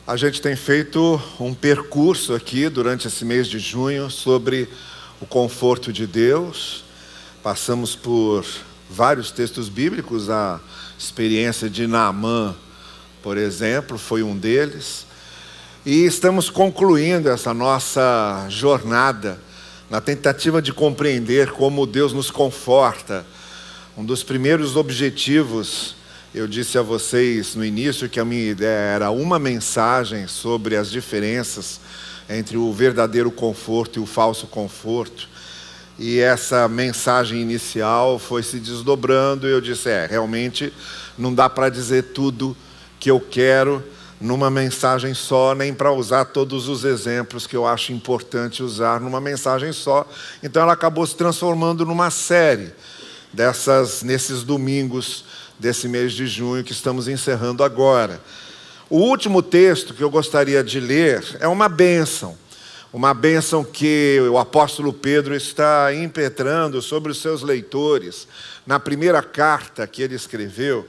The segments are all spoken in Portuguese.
A gente tem feito um percurso aqui durante esse mês de junho sobre o conforto de Deus. Passamos por vários textos bíblicos. A experiência de Naamã, por exemplo, foi um deles. E estamos concluindo essa nossa jornada na tentativa de compreender como Deus nos conforta. Um dos primeiros objetivos, eu disse a vocês no início que a minha ideia era uma mensagem sobre as diferenças entre o verdadeiro conforto e o falso conforto. E essa mensagem inicial foi se desdobrando e eu disse, realmente não dá para dizer tudo que eu quero numa mensagem só, nem para usar todos os exemplos que eu acho importante usar numa mensagem só. Então ela acabou se transformando numa série nesses domingos desse mês de junho que estamos encerrando agora. O último texto que eu gostaria de ler é uma bênção que o apóstolo Pedro está impetrando sobre os seus leitores na primeira carta que ele escreveu.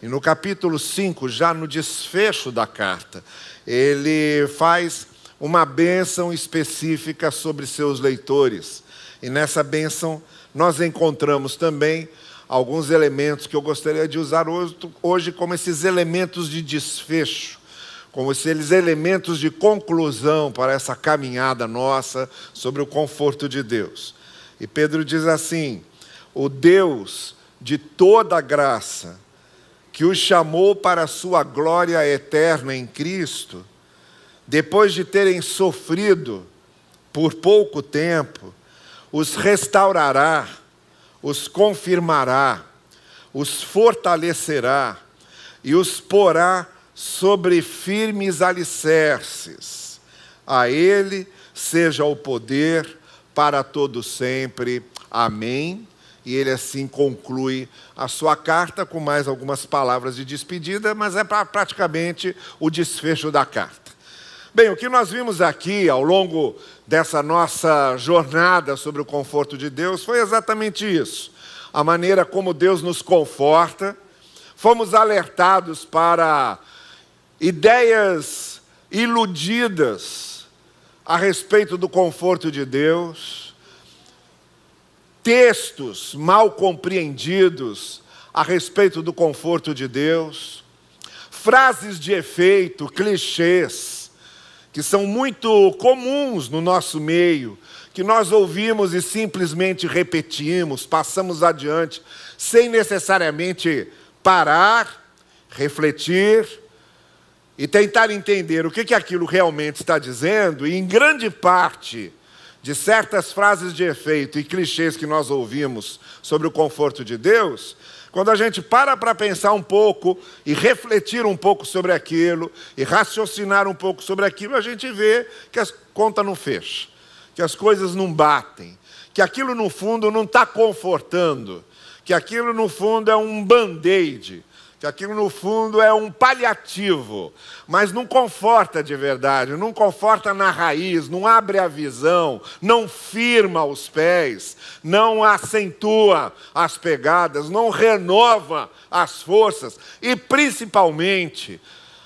E no capítulo 5, já no desfecho da carta, ele faz uma bênção específica sobre seus leitores. E nessa bênção nós encontramos também alguns elementos que eu gostaria de usar hoje como esses elementos de desfecho, como esses elementos de conclusão para essa caminhada nossa sobre o conforto de Deus. E Pedro diz assim: o Deus de toda graça, que os chamou para a sua glória eterna em Cristo, depois de terem sofrido por pouco tempo, os restaurará, os confirmará, os fortalecerá e os porá sobre firmes alicerces. A Ele seja o poder para todo sempre. Amém. E ele assim conclui a sua carta com mais algumas palavras de despedida, mas é praticamente o desfecho da carta. Bem, o que nós vimos aqui ao longo dessa nossa jornada sobre o conforto de Deus foi exatamente isso. A maneira como Deus nos conforta. Fomos alertados para ideias iludidas a respeito do conforto de Deus. Textos mal compreendidos a respeito do conforto de Deus. Frases de efeito, clichês, que são muito comuns no nosso meio, que nós ouvimos e simplesmente repetimos, passamos adiante, sem necessariamente parar, refletir e tentar entender o que aquilo realmente está dizendo. E em grande parte de certas frases de efeito e clichês que nós ouvimos sobre o conforto de Deus, quando a gente para pensar um pouco e refletir um pouco sobre aquilo e raciocinar um pouco sobre aquilo, a gente vê que a conta não fecha, que as coisas não batem, que aquilo no fundo não está confortando, que aquilo no fundo é um band-aid, que aquilo no fundo é um paliativo, mas não conforta de verdade, não conforta na raiz, não abre a visão, não firma os pés, não acentua as pegadas, não renova as forças e, principalmente,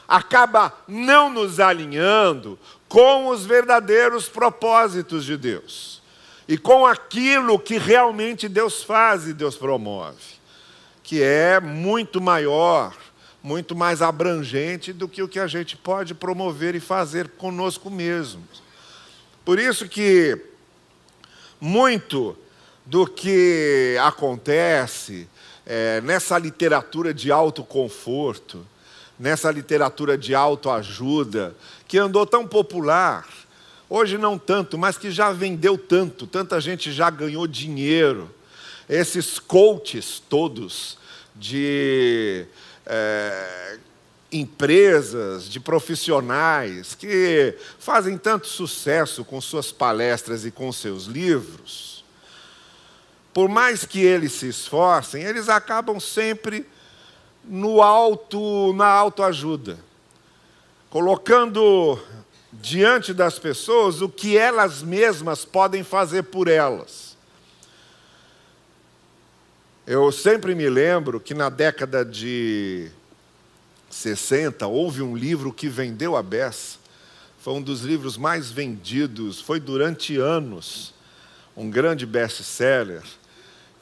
acaba não nos alinhando com os verdadeiros propósitos de Deus e com aquilo que realmente Deus faz e Deus promove, que é muito maior, muito mais abrangente do que o que a gente pode promover e fazer conosco mesmos. Por isso que muito do que acontece nessa literatura de autoconforto, nessa literatura de autoajuda, que andou tão popular, hoje não tanto, mas que já vendeu tanto, tanta gente já ganhou dinheiro, esses coaches todos de empresas, de profissionais que fazem tanto sucesso com suas palestras e com seus livros, por mais que eles se esforcem, eles acabam sempre na autoajuda, colocando diante das pessoas o que elas mesmas podem fazer por elas. Eu sempre me lembro que na década de 60, houve um livro que vendeu a beça. Foi um dos livros mais vendidos, foi durante anos um grande best-seller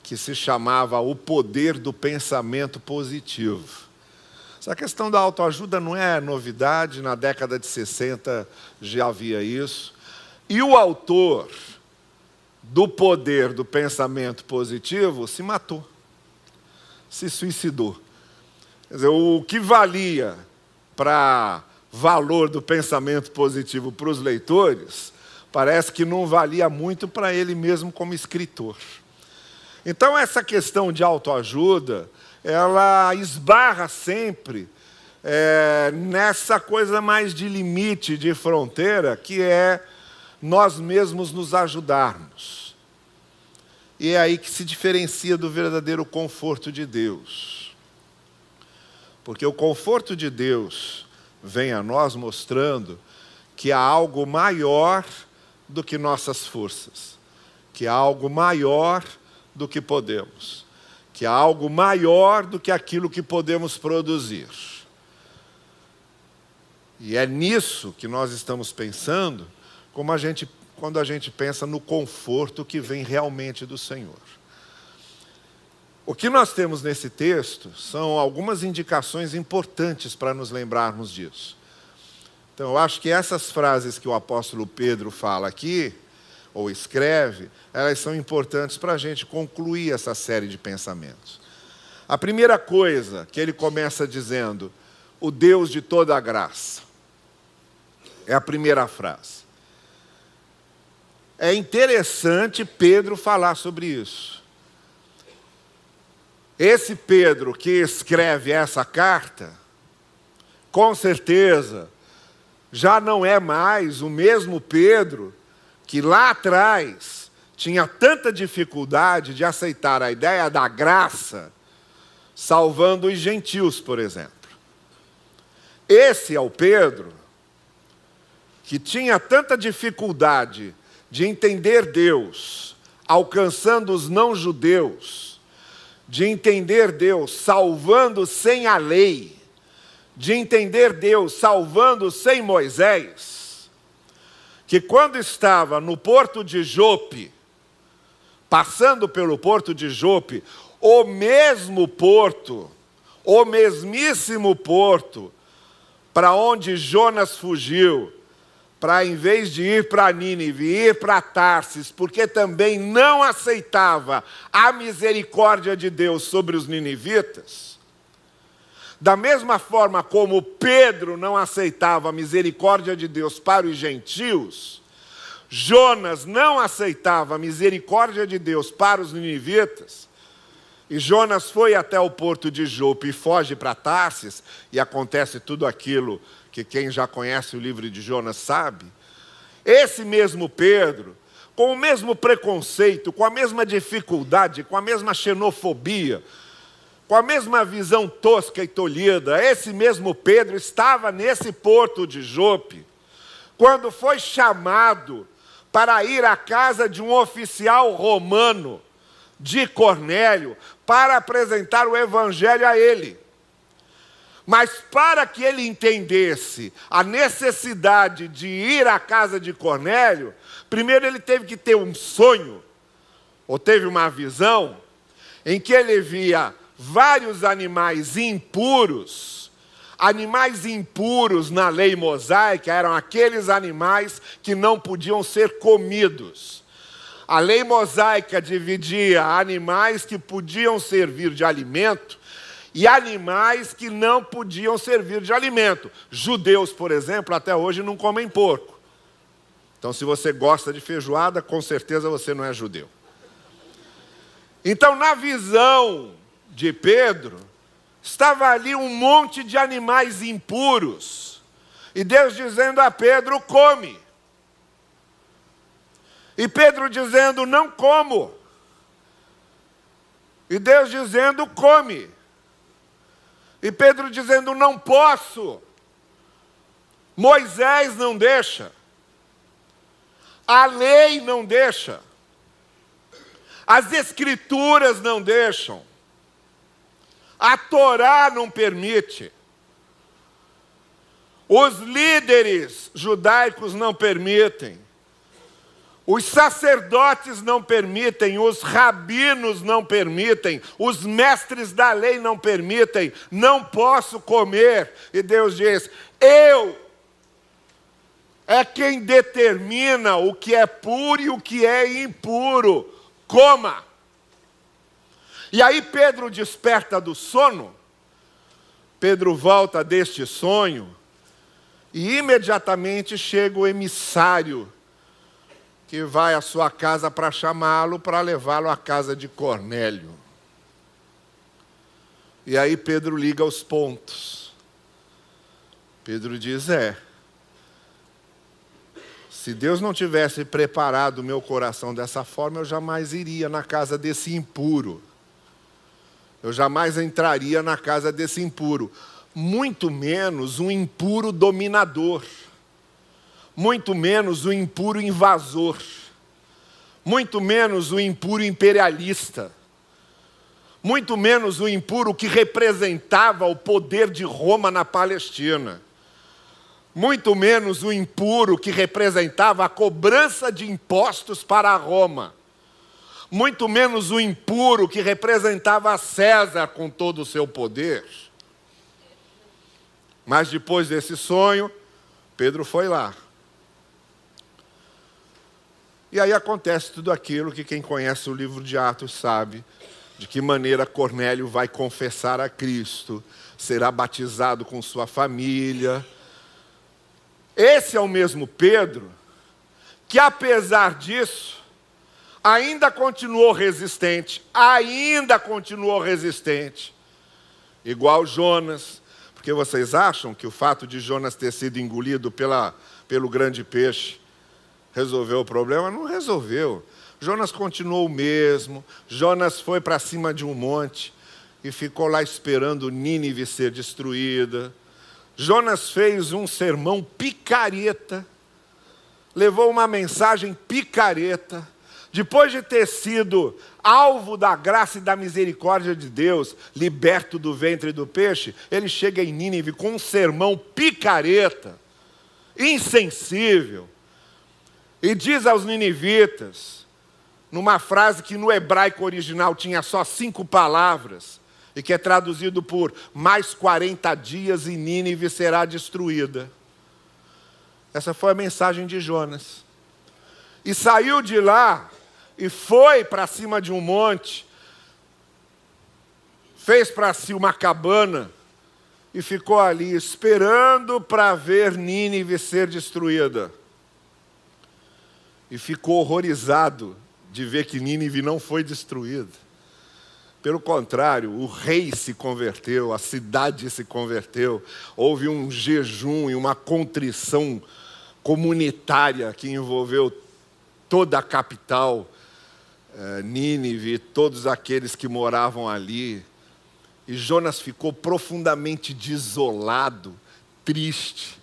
que se chamava O Poder do Pensamento Positivo. Essa questão da autoajuda não é novidade, na década de 60 já havia isso. E o autor do Poder do Pensamento Positivo se matou, se suicidou. Quer dizer, o que valia para valor do pensamento positivo para os leitores, parece que não valia muito para ele mesmo como escritor. Então, essa questão de autoajuda, ela esbarra sempre nessa coisa mais de limite, de fronteira, que é nós mesmos nos ajudarmos. E é aí que se diferencia do verdadeiro conforto de Deus. Porque o conforto de Deus vem a nós mostrando que há algo maior do que nossas forças, que há algo maior do que podemos, que há algo maior do que aquilo que podemos produzir. E é nisso que nós estamos pensando quando a gente pensa no conforto que vem realmente do Senhor. O que nós temos nesse texto são algumas indicações importantes para nos lembrarmos disso. Então, eu acho que essas frases que o apóstolo Pedro fala aqui, ou escreve, elas são importantes para a gente concluir essa série de pensamentos. A primeira coisa que ele começa dizendo, o Deus de toda a graça. É a primeira frase. É interessante Pedro falar sobre isso. Esse Pedro que escreve essa carta, com certeza, já não é mais o mesmo Pedro que lá atrás tinha tanta dificuldade de aceitar a ideia da graça, salvando os gentios, por exemplo. Esse é o Pedro que tinha tanta dificuldade de entender Deus, alcançando os não-judeus, de entender Deus salvando sem a lei, de entender Deus salvando sem Moisés, que quando estava no porto de Jope, passando pelo porto de Jope, o mesmo porto, o mesmíssimo porto, para onde Jonas fugiu, para em vez de ir para Nínive, ir para Tarsis, porque também não aceitava a misericórdia de Deus sobre os ninivitas, da mesma forma como Pedro não aceitava a misericórdia de Deus para os gentios, Jonas não aceitava a misericórdia de Deus para os ninivitas, e Jonas foi até o porto de Jope e foge para Tarsis, e acontece tudo aquilo que quem já conhece o livro de Jonas sabe. Esse mesmo Pedro, com o mesmo preconceito, com a mesma dificuldade, com a mesma xenofobia, com a mesma visão tosca e tolhida, esse mesmo Pedro estava nesse porto de Jope, quando foi chamado para ir à casa de um oficial romano, de Cornélio, para apresentar o evangelho a ele. Mas para que ele entendesse a necessidade de ir à casa de Cornélio, primeiro ele teve que ter um sonho, ou teve uma visão, em que ele via vários animais impuros na lei mosaica, eram aqueles animais que não podiam ser comidos. A lei mosaica dividia animais que podiam servir de alimento e animais que não podiam servir de alimento. Judeus, por exemplo, até hoje não comem porco. Então, se você gosta de feijoada, com certeza você não é judeu. Então, na visão de Pedro, estava ali um monte de animais impuros. E Deus dizendo a Pedro, come. E Pedro dizendo, não como. E Deus dizendo, come. E Pedro dizendo, não posso. Moisés não deixa. A lei não deixa. As escrituras não deixam. A Torá não permite. Os líderes judaicos não permitem. Os sacerdotes não permitem, os rabinos não permitem, os mestres da lei não permitem, não posso comer. E Deus diz: eu é quem determina o que é puro e o que é impuro. Coma. E aí Pedro desperta do sono, Pedro volta deste sonho, e imediatamente chega o emissário que vai à sua casa para chamá-lo, para levá-lo à casa de Cornélio. E aí Pedro liga os pontos. Pedro diz: se Deus não tivesse preparado o meu coração dessa forma, eu jamais iria na casa desse impuro. Eu jamais entraria na casa desse impuro. Muito menos um impuro dominador. Muito menos o impuro invasor, muito menos o impuro imperialista, muito menos o impuro que representava o poder de Roma na Palestina, muito menos o impuro que representava a cobrança de impostos para Roma, muito menos o impuro que representava César com todo o seu poder. Mas depois desse sonho, Pedro foi lá. E aí acontece tudo aquilo que quem conhece o livro de Atos sabe, de que maneira Cornélio vai confessar a Cristo, será batizado com sua família. Esse é o mesmo Pedro que, apesar disso, ainda continuou resistente, igual Jonas. Porque vocês acham que o fato de Jonas ter sido engolido pelo grande peixe resolveu o problema? Não resolveu. Jonas continuou o mesmo. Jonas foi para cima de um monte e ficou lá esperando Nínive ser destruída. Jonas fez um sermão picareta, levou uma mensagem picareta. Depois de ter sido alvo da graça e da misericórdia de Deus, liberto do ventre do peixe, ele chega em Nínive com um sermão picareta, insensível, e diz aos ninivitas, numa frase que no hebraico original tinha só 5 palavras, e que é traduzido por mais 40 dias e Nínive será destruída. Essa foi a mensagem de Jonas. E saiu de lá e foi para cima de um monte, fez para si uma cabana e ficou ali esperando para ver Nínive ser destruída. E ficou horrorizado de ver que Nínive não foi destruída. Pelo contrário, o rei se converteu, a cidade se converteu, houve um jejum e uma contrição comunitária que envolveu toda a capital, Nínive, todos aqueles que moravam ali. E Jonas ficou profundamente desolado, triste.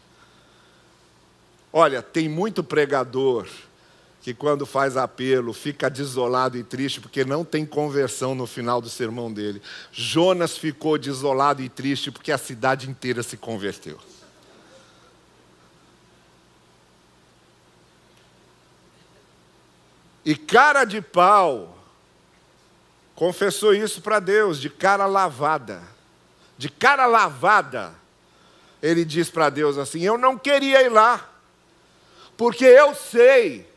Olha, tem muito pregador que quando faz apelo fica desolado e triste porque não tem conversão no final do sermão dele. Jonas ficou desolado e triste porque a cidade inteira se converteu. E cara de pau confessou isso para Deus, de cara lavada. De cara lavada, ele diz para Deus assim: eu não queria ir lá, porque eu sei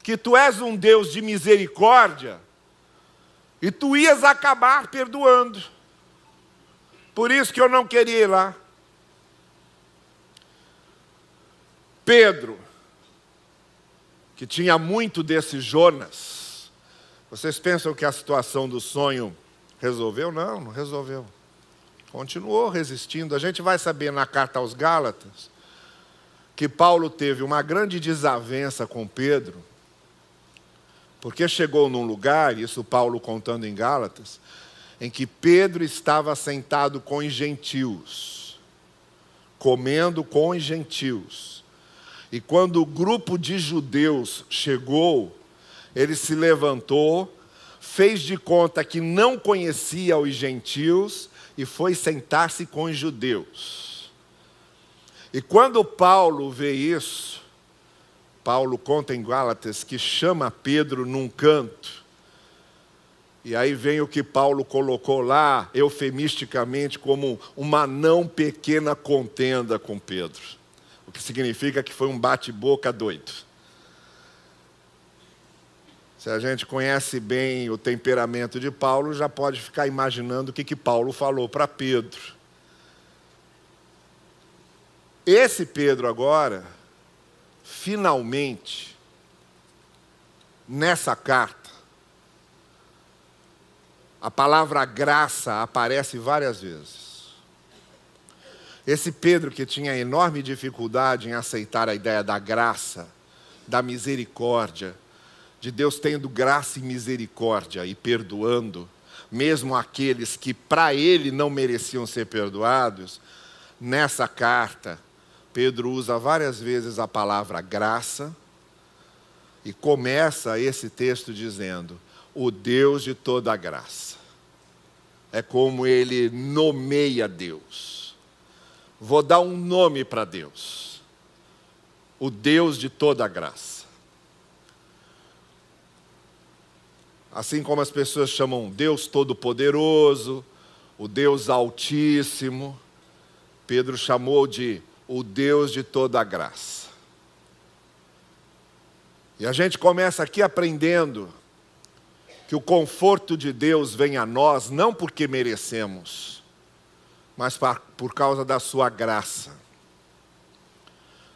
que tu és um Deus de misericórdia, e tu ias acabar perdoando. Por isso que eu não queria ir lá. Pedro, que tinha muito desse Jonas, vocês pensam que a situação do sonho resolveu? Não, não resolveu. Continuou resistindo. A gente vai saber na carta aos Gálatas que Paulo teve uma grande desavença com Pedro, porque chegou num lugar, isso Paulo contando em Gálatas, em que Pedro estava sentado com os gentios, comendo com os gentios. E quando o grupo de judeus chegou, ele se levantou, fez de conta que não conhecia os gentios e foi sentar-se com os judeus. E quando Paulo vê isso, Paulo conta em Gálatas que chama Pedro num canto. E aí vem o que Paulo colocou lá, eufemisticamente, como uma não pequena contenda com Pedro. O que significa que foi um bate-boca doido. Se a gente conhece bem o temperamento de Paulo, já pode ficar imaginando o que Paulo falou para Pedro. Esse Pedro agora, finalmente, nessa carta, a palavra graça aparece várias vezes. Esse Pedro que tinha enorme dificuldade em aceitar a ideia da graça, da misericórdia, de Deus tendo graça e misericórdia e perdoando, mesmo aqueles que para ele não mereciam ser perdoados, nessa carta, Pedro usa várias vezes a palavra graça e começa esse texto dizendo, o Deus de toda graça. É como ele nomeia Deus. Vou dar um nome para Deus. O Deus de toda graça. Assim como as pessoas chamam Deus Todo-Poderoso, o Deus Altíssimo, Pedro chamou de o Deus de toda graça. E a gente começa aqui aprendendo que o conforto de Deus vem a nós não porque merecemos, mas por causa da sua graça.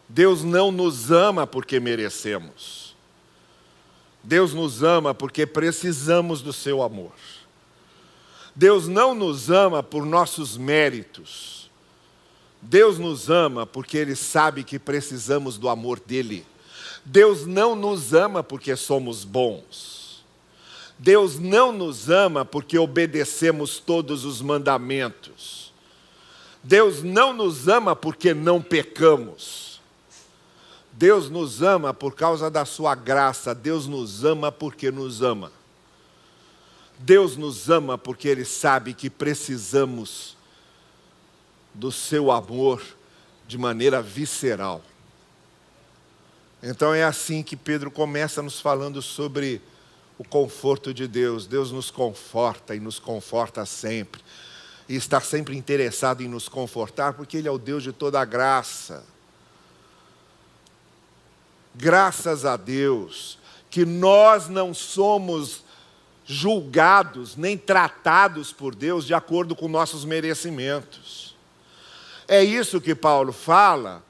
Deus não nos ama porque merecemos. Deus nos ama porque precisamos do seu amor. Deus não nos ama por nossos méritos. Deus nos ama porque Ele sabe que precisamos do amor dEle. Deus não nos ama porque somos bons. Deus não nos ama porque obedecemos todos os mandamentos. Deus não nos ama porque não pecamos. Deus nos ama por causa da sua graça. Deus nos ama porque nos ama. Deus nos ama porque Ele sabe que precisamos do seu amor de maneira visceral. Então é assim que Pedro começa nos falando sobre o conforto de Deus. Deus nos conforta e nos conforta sempre. E está sempre interessado em nos confortar porque Ele é o Deus de toda a graça. Graças a Deus que nós não somos julgados nem tratados por Deus de acordo com nossos merecimentos. É isso que Paulo fala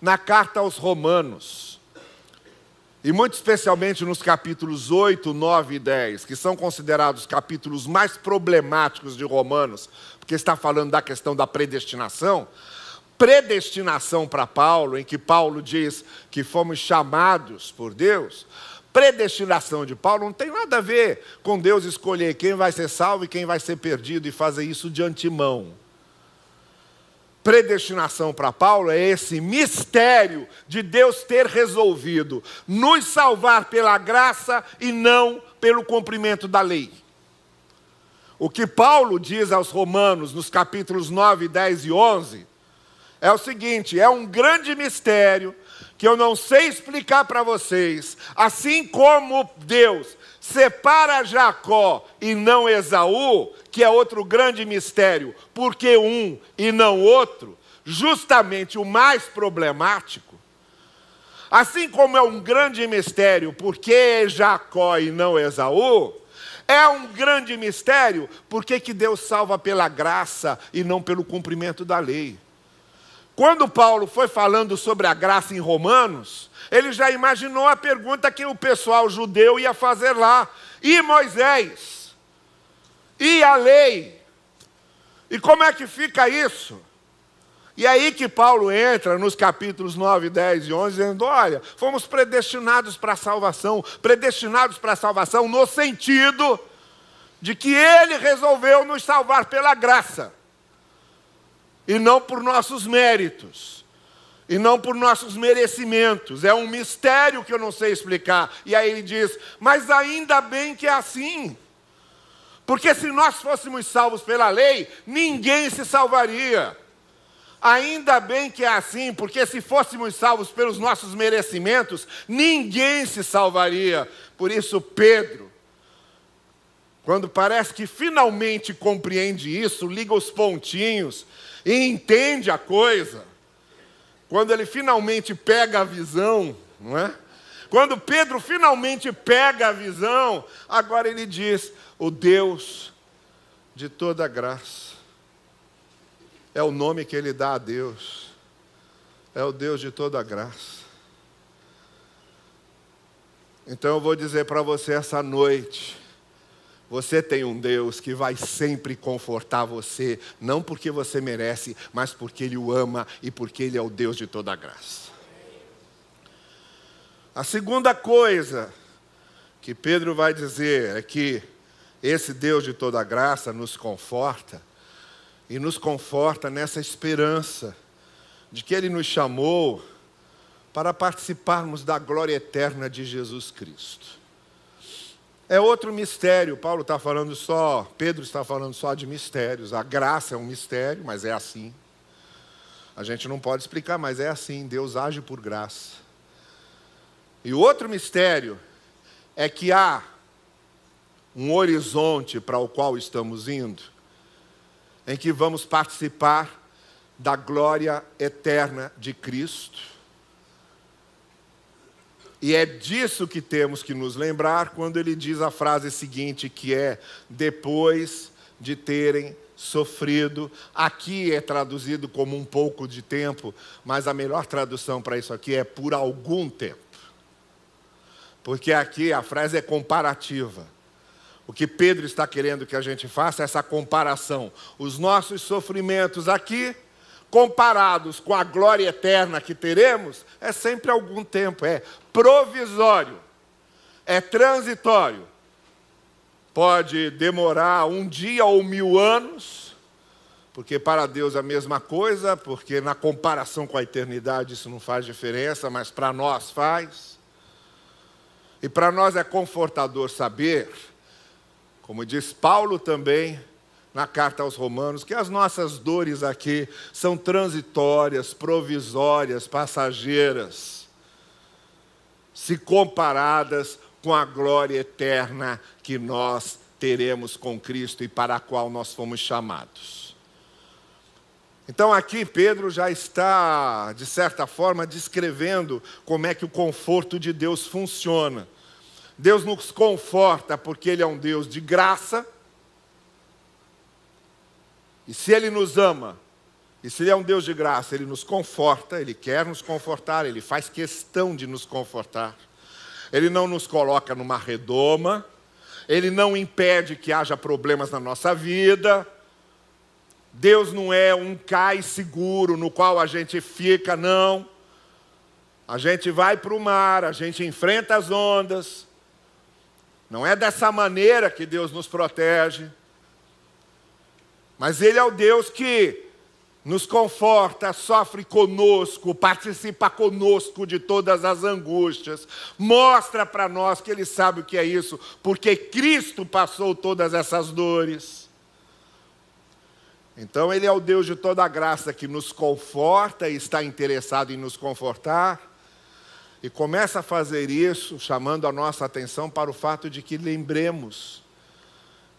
na carta aos Romanos. E muito especialmente nos capítulos 8, 9 e 10, que são considerados os capítulos mais problemáticos de Romanos, porque está falando da questão da predestinação. Predestinação para Paulo, em que Paulo diz que fomos chamados por Deus. Predestinação de Paulo não tem nada a ver com Deus escolher quem vai ser salvo e quem vai ser perdido e fazer isso de antemão. Predestinação para Paulo é esse mistério de Deus ter resolvido nos salvar pela graça e não pelo cumprimento da lei. O que Paulo diz aos Romanos nos capítulos 9, 10 e 11 é o seguinte, é um grande mistério que eu não sei explicar para vocês, assim como Deus separa Jacó e não Esaú, que é outro grande mistério, porque um e não outro, justamente o mais problemático, assim como é um grande mistério, porque Jacó e não Esaú, é um grande mistério, porque que Deus salva pela graça e não pelo cumprimento da lei. Quando Paulo foi falando sobre a graça em Romanos, ele já imaginou a pergunta que o pessoal judeu ia fazer lá. E Moisés? E a lei? E como é que fica isso? E aí que Paulo entra nos capítulos 9, 10 e 11, dizendo, olha, fomos predestinados para a salvação. Predestinados para a salvação no sentido de que Ele resolveu nos salvar pela graça. E não por nossos méritos. E não por nossos merecimentos. É um mistério que eu não sei explicar. E aí ele diz, mas ainda bem que é assim. Porque se nós fôssemos salvos pela lei, ninguém se salvaria. Ainda bem que é assim, porque se fôssemos salvos pelos nossos merecimentos, ninguém se salvaria. Por isso, Pedro, quando parece que finalmente compreende isso, liga os pontinhos e entende a coisa, quando ele finalmente pega a visão, não é? Quando Pedro finalmente pega a visão, agora ele diz: o Deus de toda graça. É o nome que ele dá a Deus. É o Deus de toda graça. Então eu vou dizer para você essa noite: você tem um Deus que vai sempre confortar você, não porque você merece, mas porque Ele o ama e porque Ele é o Deus de toda graça. A segunda coisa que Pedro vai dizer é que esse Deus de toda graça nos conforta, e nos conforta nessa esperança de que Ele nos chamou para participarmos da glória eterna de Jesus Cristo. É outro mistério. Pedro está falando só de mistérios. A graça é um mistério, mas é assim. A gente não pode explicar, mas é assim. Deus age por graça. E outro mistério é que há um horizonte para o qual estamos indo, em que vamos participar da glória eterna de Cristo. E é disso que temos que nos lembrar quando ele diz a frase seguinte, que é: depois de terem sofrido. Aqui é traduzido como um pouco de tempo, mas a melhor tradução para isso aqui é por algum tempo. Porque aqui a frase é comparativa. O que Pedro está querendo que a gente faça é essa comparação. Os nossos sofrimentos aqui, comparados com a glória eterna que teremos, é sempre algum tempo, é provisório, é transitório. Pode demorar um dia ou 1000 anos, porque para Deus é a mesma coisa, porque na comparação com a eternidade isso não faz diferença, mas para nós faz. E para nós é confortador saber, como diz Paulo também na carta aos Romanos, que as nossas dores aqui são transitórias, provisórias, passageiras, se comparadas com a glória eterna que nós teremos com Cristo e para a qual nós fomos chamados. Então aqui Pedro já está, de certa forma, descrevendo como é que o conforto de Deus funciona. Deus nos conforta porque Ele é um Deus de graça. E se Ele nos ama, e se Ele é um Deus de graça, Ele nos conforta, Ele quer nos confortar, Ele faz questão de nos confortar. Ele não nos coloca numa redoma, Ele não impede que haja problemas na nossa vida. Deus não é um cais seguro no qual a gente fica, não. A gente vai para o mar, a gente enfrenta as ondas. Não é dessa maneira que Deus nos protege. Mas Ele é o Deus que nos conforta, sofre conosco, participa conosco de todas as angústias. Mostra para nós que Ele sabe o que é isso, porque Cristo passou todas essas dores. Então Ele é o Deus de toda a graça que nos conforta e está interessado em nos confortar. E começa a fazer isso, chamando a nossa atenção para o fato de que lembremos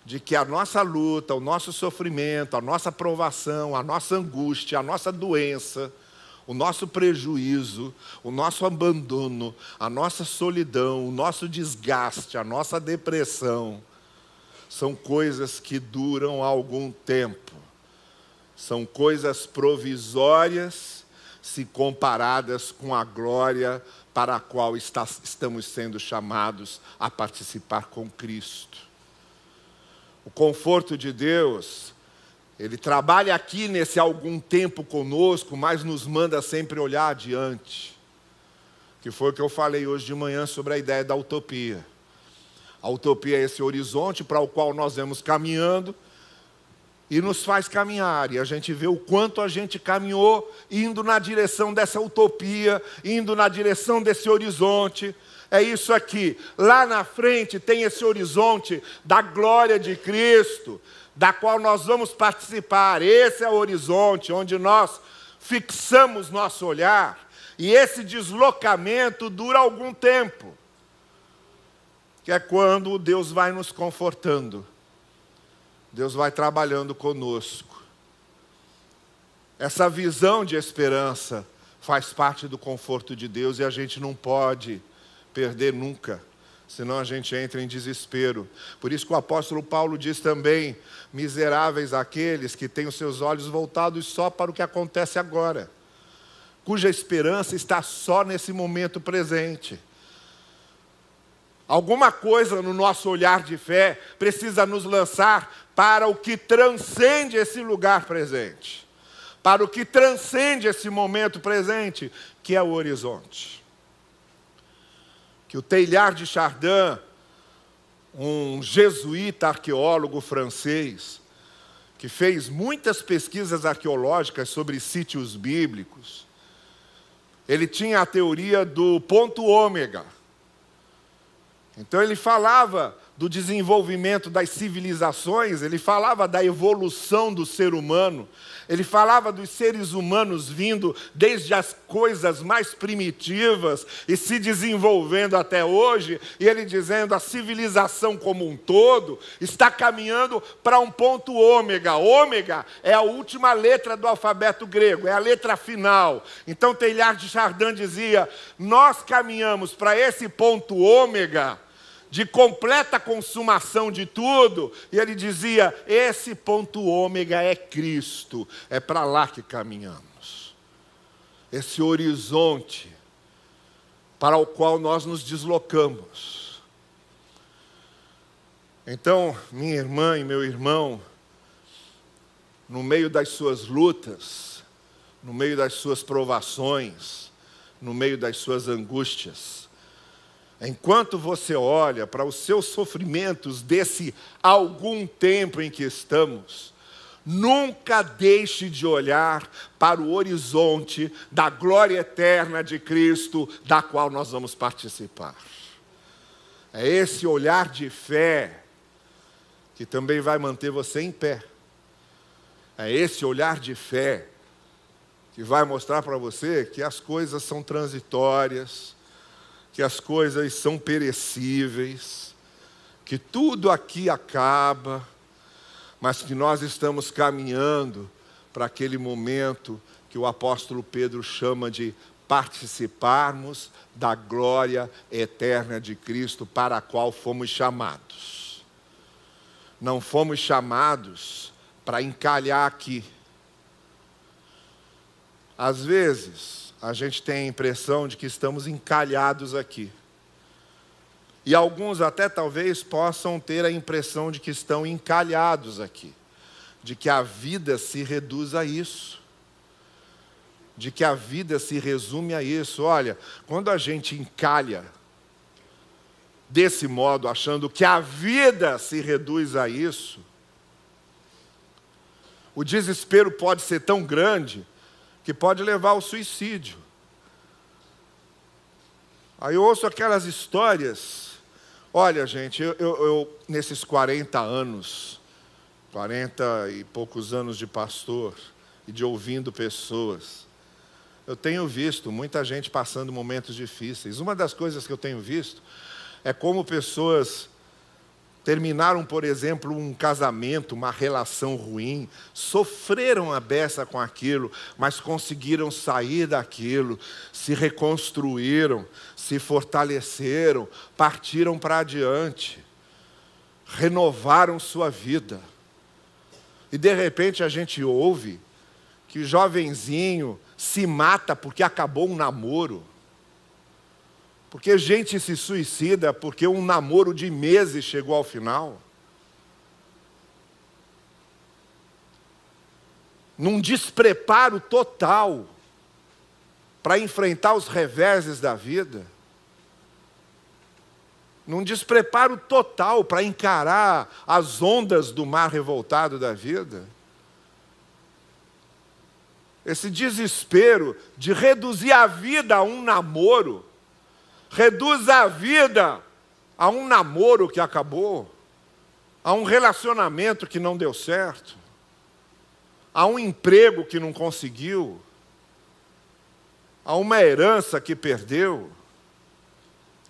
de que a nossa luta, o nosso sofrimento, a nossa provação, a nossa angústia, a nossa doença, o nosso prejuízo, o nosso abandono, a nossa solidão, o nosso desgaste, a nossa depressão, são coisas que duram algum tempo. São coisas provisórias se comparadas com a glória para a qual estamos sendo chamados a participar com Cristo. O conforto de Deus, Ele trabalha aqui nesse algum tempo conosco, mas nos manda sempre olhar adiante. Que foi o que eu falei hoje de manhã sobre a ideia da utopia. A utopia é esse horizonte para o qual nós vamos caminhando e nos faz caminhar. E a gente vê o quanto a gente caminhou indo na direção dessa utopia, indo na direção desse horizonte. É isso aqui. Lá na frente tem esse horizonte da glória de Cristo, da qual nós vamos participar. Esse é o horizonte onde nós fixamos nosso olhar, e esse deslocamento dura algum tempo, que é quando Deus vai nos confortando, Deus vai trabalhando conosco. Essa visão de esperança faz parte do conforto de Deus e a gente não pode perder nunca, senão a gente entra em desespero. Por isso que o apóstolo Paulo diz também: miseráveis aqueles que têm os seus olhos voltados só para o que acontece agora, cuja esperança está só nesse momento presente. Alguma coisa no nosso olhar de fé precisa nos lançar para o que transcende esse lugar presente, para o que transcende esse momento presente, que é o horizonte. Que o Teilhard de Chardin, um jesuíta arqueólogo francês, que fez muitas pesquisas arqueológicas sobre sítios bíblicos, ele tinha a teoria do ponto ômega. Então ele falava do desenvolvimento das civilizações, ele falava da evolução do ser humano, ele falava dos seres humanos vindo desde as coisas mais primitivas e se desenvolvendo até hoje, e ele dizendo: a civilização como um todo está caminhando para um ponto ômega. Ômega é a última letra do alfabeto grego, é a letra final. Então Teilhard de Chardin dizia: nós caminhamos para esse ponto ômega de completa consumação de tudo, e ele dizia: esse ponto ômega é Cristo, é para lá que caminhamos. Esse horizonte para o qual nós nos deslocamos. Então, minha irmã e meu irmão, no meio das suas lutas, no meio das suas provações, no meio das suas angústias, enquanto você olha para os seus sofrimentos desse algum tempo em que estamos, nunca deixe de olhar para o horizonte da glória eterna de Cristo, da qual nós vamos participar. É esse olhar de fé que também vai manter você em pé. É esse olhar de fé que vai mostrar para você que as coisas são transitórias, que as coisas são perecíveis, que tudo aqui acaba, mas que nós estamos caminhando para aquele momento que o apóstolo Pedro chama de participarmos da glória eterna de Cristo, para a qual fomos chamados. Não fomos chamados para encalhar aqui. Às vezes a gente tem a impressão de que estamos encalhados aqui. E alguns até talvez possam ter a impressão de que estão encalhados aqui. De que a vida se reduz a isso. De que a vida se resume a isso. Olha, quando a gente encalha desse modo, achando que a vida se reduz a isso, o desespero pode ser tão grande que pode levar ao suicídio. Aí eu ouço aquelas histórias. Olha, gente, eu nesses 40 anos, 40 e poucos anos de pastor, e de ouvindo pessoas, eu tenho visto muita gente passando momentos difíceis. Uma das coisas que eu tenho visto é como pessoas terminaram, por exemplo, um casamento, uma relação ruim, sofreram a beça com aquilo, mas conseguiram sair daquilo, se reconstruíram, se fortaleceram, partiram para adiante, renovaram sua vida. E de repente a gente ouve que jovenzinho se mata porque acabou um namoro. Porque gente se suicida porque um namoro de meses chegou ao final. Num despreparo total para enfrentar os reveses da vida. Num despreparo total para encarar as ondas do mar revoltado da vida. Esse desespero de reduzir a vida a um namoro, reduz a vida a um namoro que acabou, a um relacionamento que não deu certo, a um emprego que não conseguiu, a uma herança que perdeu,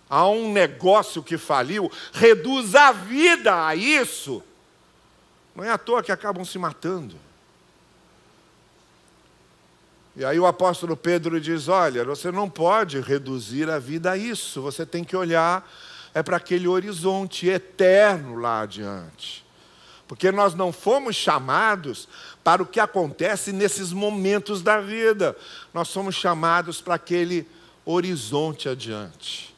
a um negócio que faliu, reduz a vida a isso, não é à toa que acabam se matando. E aí o apóstolo Pedro diz, olha, você não pode reduzir a vida a isso, você tem que olhar para aquele horizonte eterno lá adiante. Porque nós não fomos chamados para o que acontece nesses momentos da vida. Nós somos chamados para aquele horizonte adiante.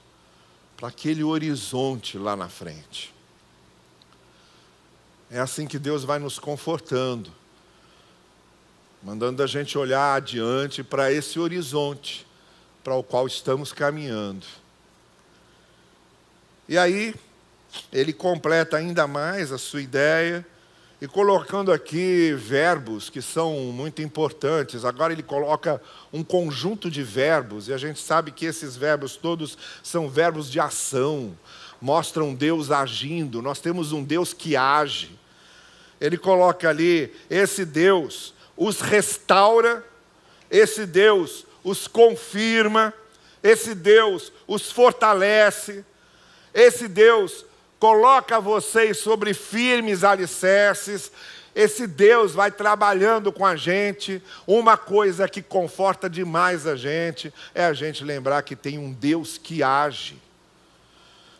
Para aquele horizonte lá na frente. É assim que Deus vai nos confortando. Mandando a gente olhar adiante para esse horizonte para o qual estamos caminhando. E aí, ele completa ainda mais a sua ideia, e colocando aqui verbos que são muito importantes. Agora ele coloca um conjunto de verbos, e a gente sabe que esses verbos todos são verbos de ação, mostram Deus agindo. Nós temos um Deus que age. Ele coloca ali, esse Deus os restaura, esse Deus os confirma, esse Deus os fortalece, esse Deus coloca vocês sobre firmes alicerces. Esse Deus vai trabalhando com a gente. Uma coisa que conforta demais a gente é a gente lembrar que tem um Deus que age.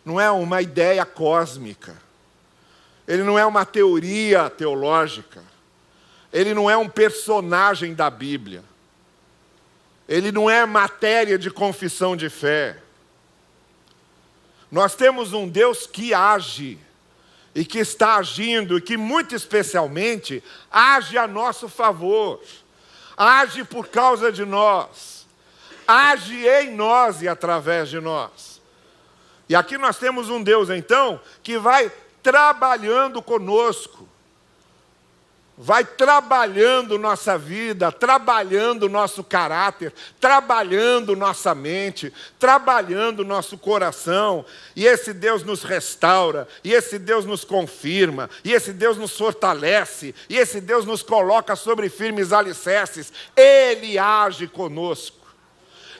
Não é uma ideia cósmica. Ele não é uma teoria teológica. Ele não é um personagem da Bíblia. Ele não é matéria de confissão de fé. Nós temos um Deus que age, e que está agindo, e que muito especialmente age a nosso favor, age por causa de nós, age em nós e através de nós. E aqui nós temos um Deus então que vai trabalhando conosco, vai trabalhando nossa vida, trabalhando nosso caráter, trabalhando nossa mente, trabalhando nosso coração. E esse Deus nos restaura, e esse Deus nos confirma, e esse Deus nos fortalece, e esse Deus nos coloca sobre firmes alicerces. Ele age conosco,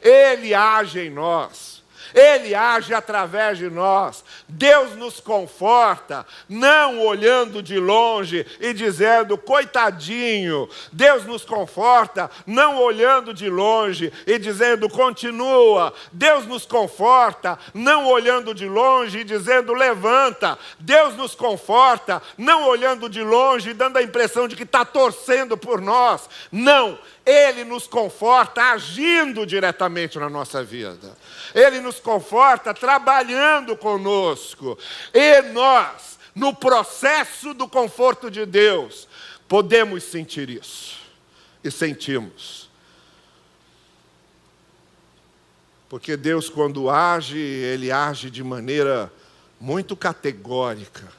Ele age em nós. Ele age através de nós. Deus nos conforta, não olhando de longe e dizendo, coitadinho. Deus nos conforta, não olhando de longe e dizendo, continua. Deus nos conforta, não olhando de longe e dizendo, levanta. Deus nos conforta, não olhando de longe e dando a impressão de que está torcendo por nós. Não, Ele nos conforta agindo diretamente na nossa vida. Ele nos conforta trabalhando conosco. E nós, no processo do conforto de Deus, podemos sentir isso. E sentimos. Porque Deus, quando age, Ele age de maneira muito categórica.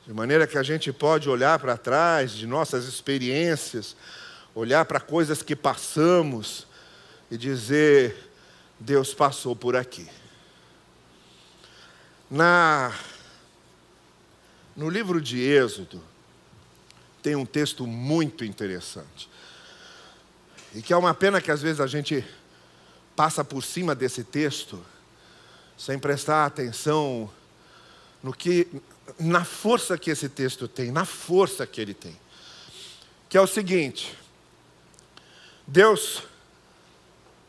De maneira que a gente pode olhar para trás de nossas experiências, olhar para coisas que passamos e dizer, Deus passou por aqui. No livro de Êxodo, tem um texto muito interessante. E que é uma pena que às vezes a gente passa por cima desse texto, sem prestar atenção na força que esse texto tem, na força que ele tem. Que é o seguinte, Deus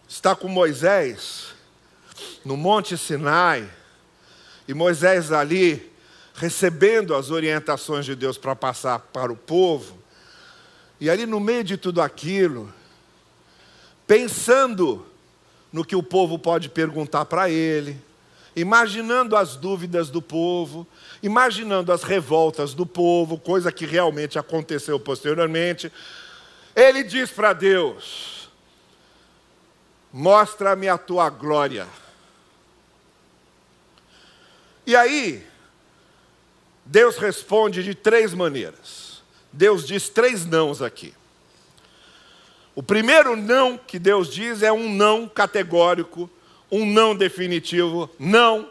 está com Moisés no Monte Sinai, e Moisés ali recebendo as orientações de Deus para passar para o povo, e ali no meio de tudo aquilo, pensando no que o povo pode perguntar para ele, imaginando as dúvidas do povo, imaginando as revoltas do povo, coisa que realmente aconteceu posteriormente, ele diz para Deus, mostra-me a tua glória. E aí, Deus responde de 3 maneiras. Deus diz 3 nãos aqui. O primeiro não que Deus diz é um não categórico, um não definitivo. Não,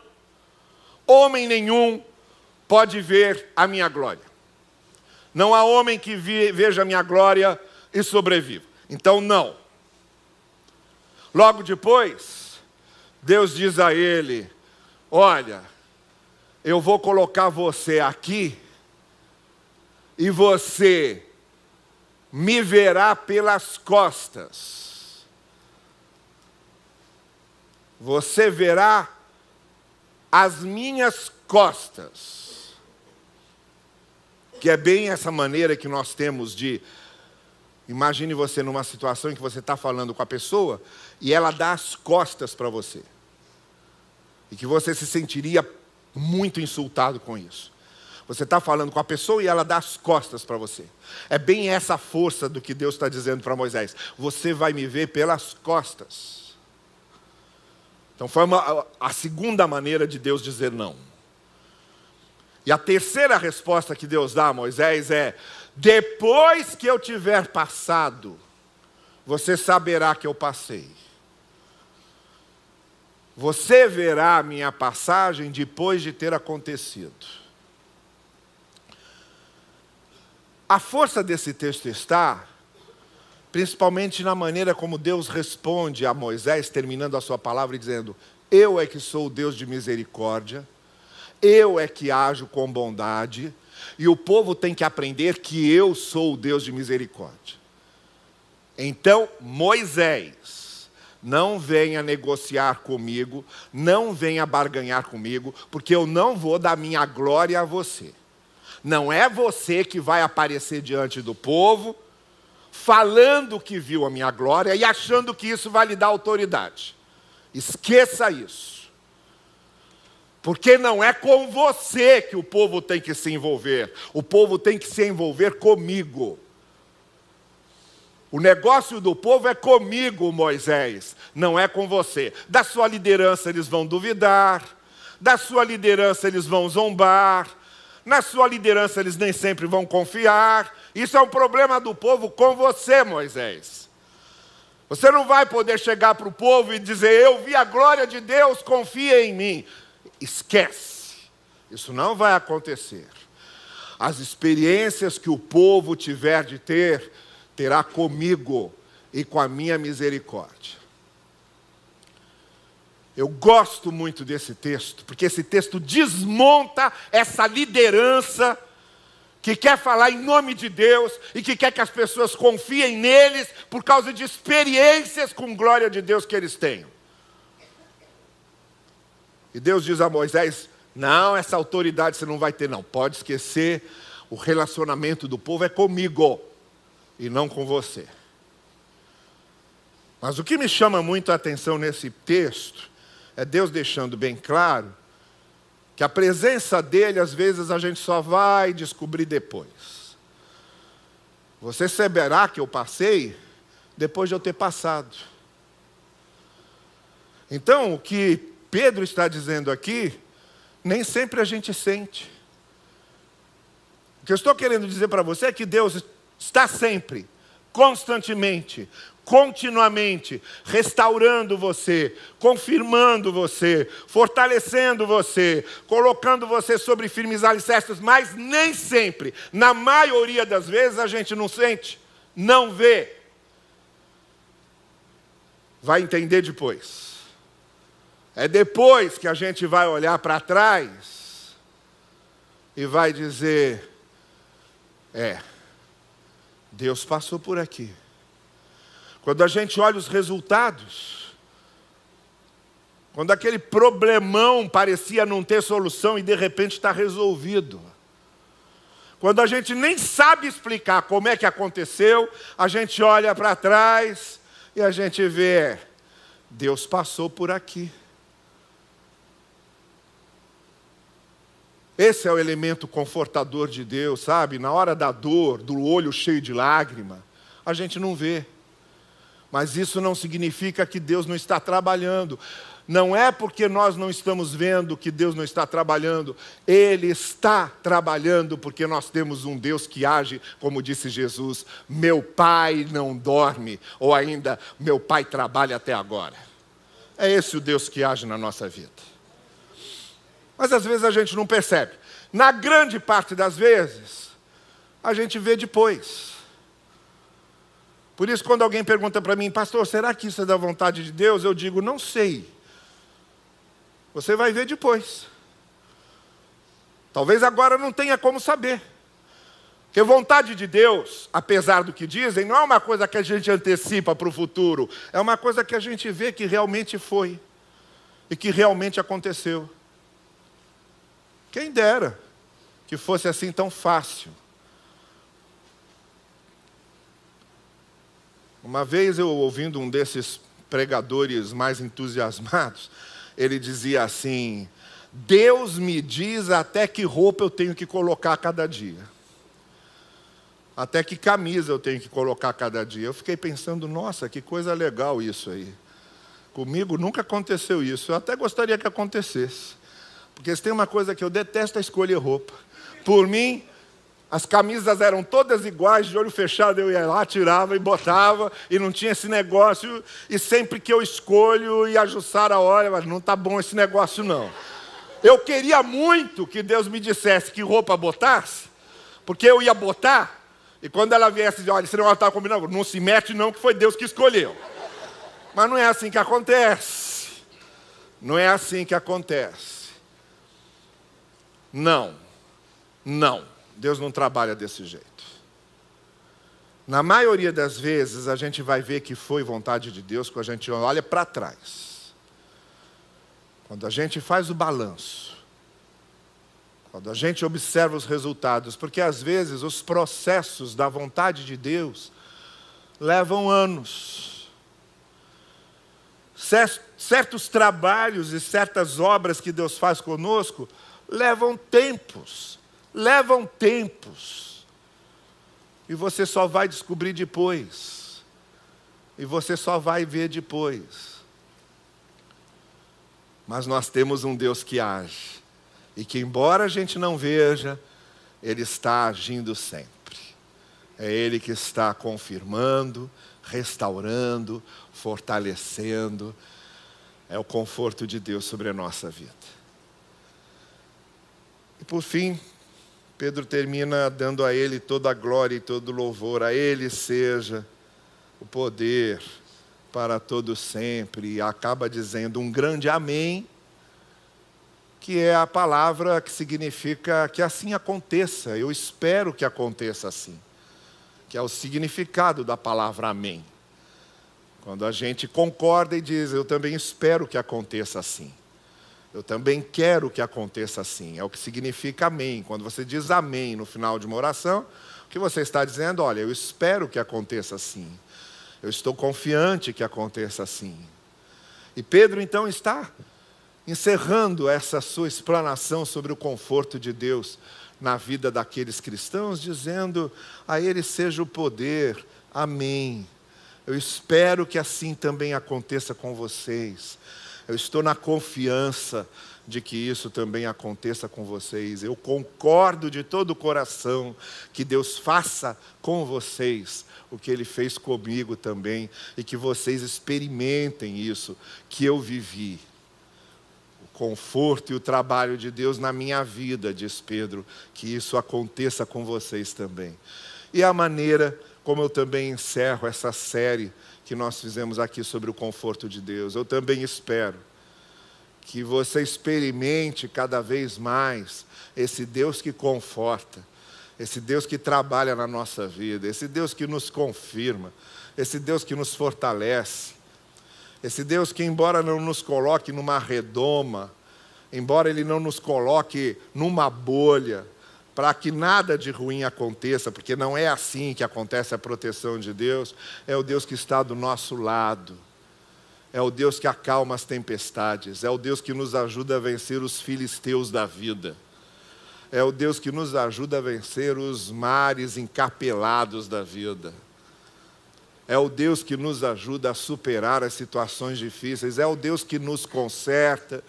homem nenhum pode ver a minha glória. Não há homem que veja a minha glória e sobreviva. Então, não. Logo depois, Deus diz a ele: olha, eu vou colocar você aqui e você me verá pelas costas. Você verá as minhas costas. Que é bem essa maneira que nós temos de... Imagine você numa situação em que você está falando com a pessoa e ela dá as costas para você. E que você se sentiria muito insultado com isso. Você está falando com a pessoa e ela dá as costas para você. É bem essa força do que Deus está dizendo para Moisés. Você vai me ver pelas costas. Então foi a segunda maneira de Deus dizer não. E a terceira resposta que Deus dá a Moisés é: depois que eu tiver passado, você saberá que eu passei. Você verá a minha passagem depois de ter acontecido. A força desse texto está, principalmente na maneira como Deus responde a Moisés, terminando a sua palavra e dizendo: eu é que sou o Deus de misericórdia, eu é que ajo com bondade, e o povo tem que aprender que eu sou o Deus de misericórdia. Então, Moisés, não venha negociar comigo, não venha barganhar comigo, porque eu não vou dar minha glória a você. Não é você que vai aparecer diante do povo, falando que viu a minha glória e achando que isso vai lhe dar autoridade. Esqueça isso. Porque não é com você que o povo tem que se envolver. O povo tem que se envolver comigo. O negócio do povo é comigo, Moisés, não é com você. Da sua liderança eles vão duvidar, da sua liderança eles vão zombar, na sua liderança eles nem sempre vão confiar. Isso é um problema do povo com você, Moisés. Você não vai poder chegar para o povo e dizer: eu vi a glória de Deus, confia em mim. Esquece. Isso não vai acontecer. As experiências que o povo tiver de ter, terá comigo e com a minha misericórdia. Eu gosto muito desse texto, porque esse texto desmonta essa liderança que quer falar em nome de Deus e que quer que as pessoas confiem neles por causa de experiências com glória de Deus que eles tenham. E Deus diz a Moisés: não, essa autoridade você não vai ter não. Pode esquecer, o relacionamento do povo é comigo e não com você. Mas o que me chama muito a atenção nesse texto é Deus deixando bem claro que a presença dele, às vezes, a gente só vai descobrir depois. Você saberá que eu passei depois de eu ter passado. Então, o que Pedro está dizendo aqui, nem sempre a gente sente. O que eu estou querendo dizer para você é que Deus está sempre, constantemente, continuamente, restaurando você, confirmando você, fortalecendo você, colocando você sobre firmes alicerces, mas nem sempre, na maioria das vezes, a gente não sente, não vê. Vai entender depois. É depois que a gente vai olhar para trás e vai dizer: Deus passou por aqui. Quando a gente olha os resultados, quando aquele problemão parecia não ter solução e de repente está resolvido. Quando a gente nem sabe explicar como é que aconteceu, a gente olha para trás e a gente vê: Deus passou por aqui. Esse é o elemento confortador de Deus, sabe? Na hora da dor, do olho cheio de lágrima, a gente não vê. Mas isso não significa que Deus não está trabalhando. Não é porque nós não estamos vendo que Deus não está trabalhando. Ele está trabalhando porque nós temos um Deus que age, como disse Jesus: meu Pai não dorme, ou ainda, meu Pai trabalha até agora. É esse o Deus que age na nossa vida. Mas às vezes a gente não percebe. Na grande parte das vezes, a gente vê depois. Por isso, quando alguém pergunta para mim, pastor, será que isso é da vontade de Deus? Eu digo, não sei. Você vai ver depois. Talvez agora não tenha como saber. Porque vontade de Deus, apesar do que dizem, não é uma coisa que a gente antecipa para o futuro. É uma coisa que a gente vê que realmente foi. E que realmente aconteceu. Quem dera que fosse assim tão fácil. Uma vez eu ouvindo um desses pregadores mais entusiasmados, ele dizia assim, Deus me diz até que roupa eu tenho que colocar cada dia. Até que camisa eu tenho que colocar cada dia. Eu fiquei pensando, nossa, que coisa legal isso aí. Comigo nunca aconteceu isso. Eu até gostaria que acontecesse. Porque se tem uma coisa que eu detesto é escolher roupa. Por mim, as camisas eram todas iguais, de olho fechado eu ia lá, tirava e botava, e não tinha esse negócio. E sempre que eu escolho, ia ajustar a hora, mas não está bom esse negócio não. Eu queria muito que Deus me dissesse que roupa botasse, porque eu ia botar, e quando ela viesse dizer, olha, esse negócio estava combinando, não se mete não, que foi Deus que escolheu. Mas não é assim que acontece. Não é assim que acontece. Não. Deus não trabalha desse jeito. Na maioria das vezes, a gente vai ver que foi vontade de Deus quando a gente olha para trás. Quando a gente faz o balanço. Quando a gente observa os resultados. Porque às vezes os processos da vontade de Deus levam anos. Certos trabalhos e certas obras que Deus faz conosco levam tempos. E você só vai descobrir depois. E você só vai ver depois. Mas nós temos um Deus que age. E que embora a gente não veja, Ele está agindo sempre. É Ele que está confirmando, restaurando, fortalecendo. É o conforto de Deus sobre a nossa vida. E por fim, Pedro termina dando a Ele toda a glória e todo o louvor. A Ele seja o poder para todo sempre. E acaba dizendo um grande amém, que é a palavra que significa que assim aconteça. Eu espero que aconteça assim. Que é o significado da palavra amém. Quando a gente concorda e diz, eu também espero que aconteça assim. Eu também quero que aconteça assim. É o que significa amém. Quando você diz amém no final de uma oração, o que você está dizendo? Olha, eu espero que aconteça assim. Eu estou confiante que aconteça assim. E Pedro então está encerrando essa sua explanação sobre o conforto de Deus na vida daqueles cristãos, dizendo, a Ele seja o poder, amém. Eu espero que assim também aconteça com vocês. Eu estou na confiança de que isso também aconteça com vocês. Eu concordo de todo o coração que Deus faça com vocês o que Ele fez comigo também, e que vocês experimentem isso que eu vivi. Conforto e o trabalho de Deus na minha vida, diz Pedro, que isso aconteça com vocês também. E a maneira como eu também encerro essa série que nós fizemos aqui sobre o conforto de Deus. Eu também espero que você experimente cada vez mais esse Deus que conforta, esse Deus que trabalha na nossa vida, esse Deus que nos confirma, esse Deus que nos fortalece, esse Deus que, embora não nos coloque numa redoma, embora Ele não nos coloque numa bolha, para que nada de ruim aconteça, porque não é assim que acontece a proteção de Deus, é o Deus que está do nosso lado, é o Deus que acalma as tempestades, é o Deus que nos ajuda a vencer os filisteus da vida, é o Deus que nos ajuda a vencer os mares encapelados da vida. É o Deus que nos ajuda a superar as situações difíceis. É o Deus que nos conserta,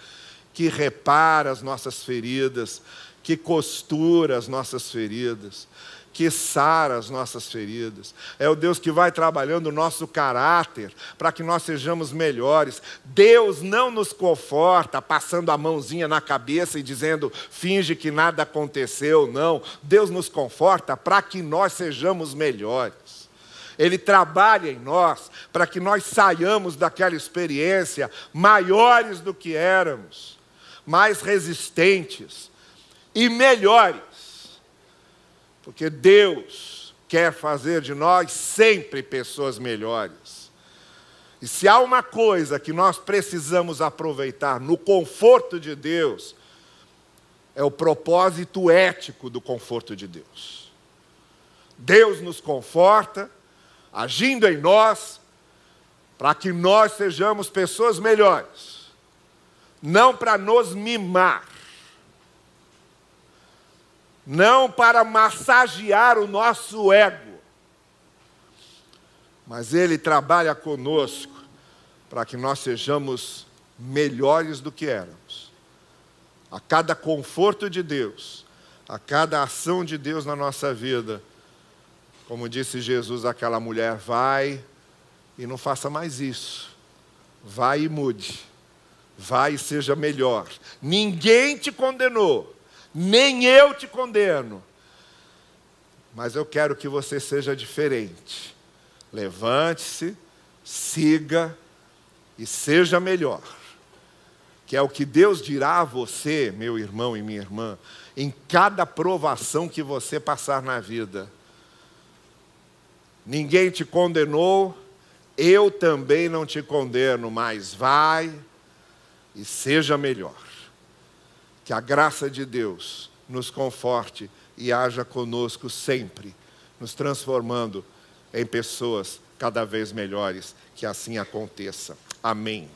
que repara as nossas feridas, que costura as nossas feridas, que sara as nossas feridas. É o Deus que vai trabalhando o nosso caráter para que nós sejamos melhores. Deus não nos conforta passando a mãozinha na cabeça e dizendo, finge que nada aconteceu. Não. Deus nos conforta para que nós sejamos melhores. Ele trabalha em nós para que nós saiamos daquela experiência maiores do que éramos, mais resistentes e melhores. Porque Deus quer fazer de nós sempre pessoas melhores. E se há uma coisa que nós precisamos aproveitar no conforto de Deus, é o propósito ético do conforto de Deus. Deus nos conforta, agindo em nós, para que nós sejamos pessoas melhores. Não para nos mimar. Não para massagear o nosso ego. Mas Ele trabalha conosco para que nós sejamos melhores do que éramos. A cada conforto de Deus, a cada ação de Deus na nossa vida, como disse Jesus àquela mulher, vai e não faça mais isso. Vai e mude. Vai e seja melhor. Ninguém te condenou, nem eu te condeno. Mas eu quero que você seja diferente. Levante-se, siga e seja melhor. Que é o que Deus dirá a você, meu irmão e minha irmã, em cada provação que você passar na vida. Ninguém te condenou, eu também não te condeno, mas vai e seja melhor. Que a graça de Deus nos conforte e haja conosco sempre, nos transformando em pessoas cada vez melhores, que assim aconteça. Amém.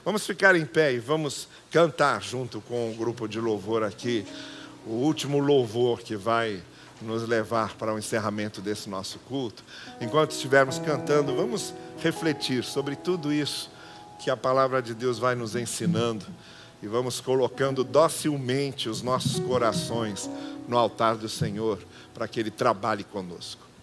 Vamos ficar em pé e vamos cantar junto com o grupo de louvor aqui, o último louvor que vai nos levar para o encerramento desse nosso culto. Enquanto estivermos cantando, vamos refletir sobre tudo isso que a palavra de Deus vai nos ensinando e vamos colocando docilmente os nossos corações no altar do Senhor para que Ele trabalhe conosco.